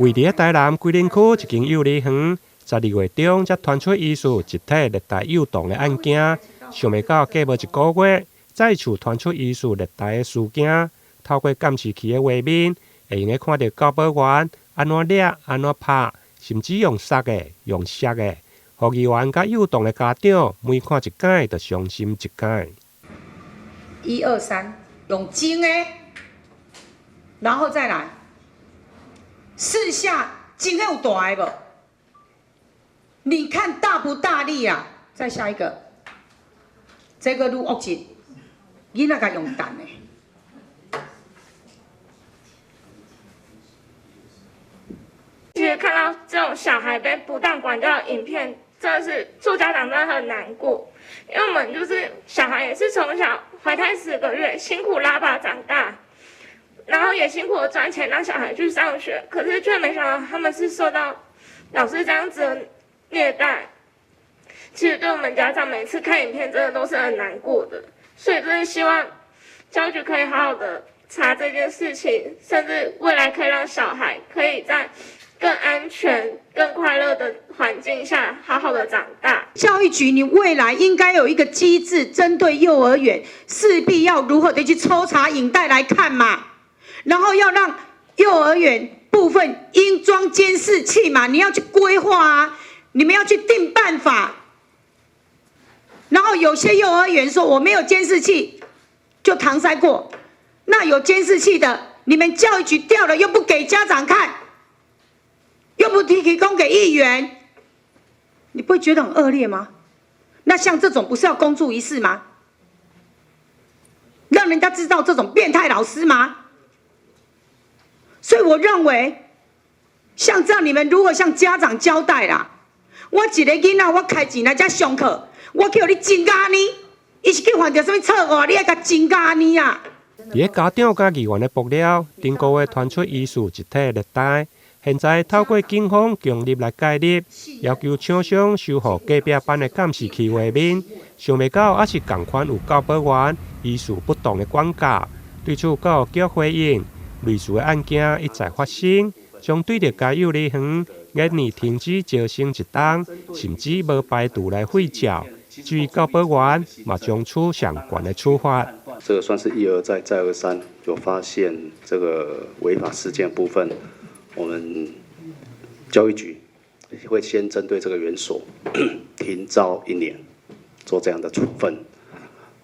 位伫台南桂林区一间幼儿园，12月中才传出疑似集体虐待幼童的案件，想袂到过无一个月，再次传出疑似虐待的事件。透过监视器的画面，会用看到教保员安怎抓、安怎拍，甚至用杀的、用摔的，互儿员甲幼童的家长每看一间，就伤心一间。1、2、3，用精的，然后再来。四下今天有大的不？你看大不大力啊？再下一个，这个愈恶质，囡仔甲用蛋的。其实看到这种小孩被不当管教的影片，真的是做家长真的很难过，因为我们就是小孩也是从小怀胎10个月，辛苦拉拔长大。然后也辛苦的赚钱让小孩去上学，可是却没想到他们是受到老师这样子的虐待。其实对我们家长每次看影片真的都是很难过的，所以真的希望教育局可以好好的查这件事情，甚至未来可以让小孩可以在更安全、更快乐的环境下好好的长大。教育局，你未来应该有一个机制，针对幼儿园，势必要如何的去抽查影带来看嘛。然后要让幼儿园部分应装监视器嘛，你要去规划啊，你们要去定办法。然后有些幼儿园说我没有监视器，就搪塞过。那有监视器的，你们教育局调了又不给家长看，又不提供给议员，你不会觉得很恶劣吗？那像这种不是要公诸于世吗？让人家知道这种变态老师吗？所以我认为，像这样你们如何向家长交代啦？我一个囡仔，我开钱来遮上课，我叫你增加呢，伊是去犯着什么错误？你爱甲增加呢啊？伫家长甲议员的爆料，顶个月传出疑似集体虐待，现在透过警方强力来介入，要求厂商修复隔壁班的监视器画面，想袂到也是同款有教保员疑似不当的管教，对此阁有叫回应。类似的案件一再发生，将对着该幼儿园1年停止招生1档，甚至无排除来废教。至于教保员，嘛将处相关的处罚。这个算是一而再再而三，有发现这个违法事件部分，我们教育局会先针对这个园所停招1年，做这样的处分。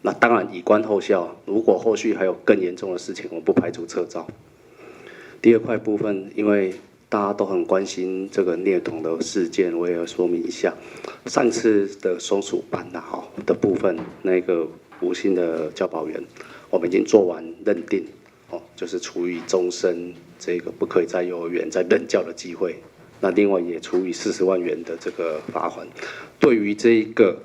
那当然以观后效，如果后续还有更严重的事情，我们不排除撤招。第二块部分，因为大家都很关心这个虐童的事件，我也要说明一下。上次的松鼠班的部分，那个吴姓的教保员，我们已经做完认定，就是处以终身这个不可以在幼儿园再任教的机会。那另外也处以40万元的这个罚款。对于这个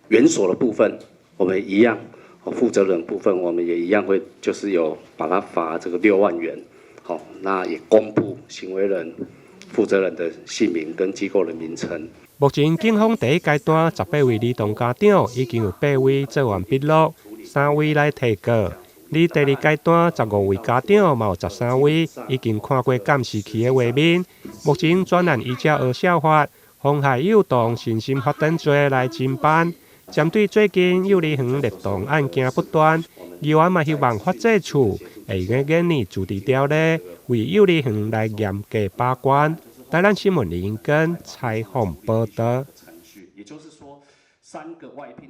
园所的部分，我们一样，负责人部分我们也一样会，就是有把他罚这个6万元。那也公布行为人、负责人的姓名跟机构的名称。目前警方第一阶段18位儿童家长已经有8位做完笔录，3位来提告。第二阶段15位家长嘛有13位已经看过监视器的画面。目前专案依照儿少法、妨害幼童身心发展罪来侦办。针对最近幼儿园虐童案件不断，议员嘛希望法制处会用今年主题条例为幼儿园来严格把关。台南新闻林根采访报道。也就是说，3个外聘的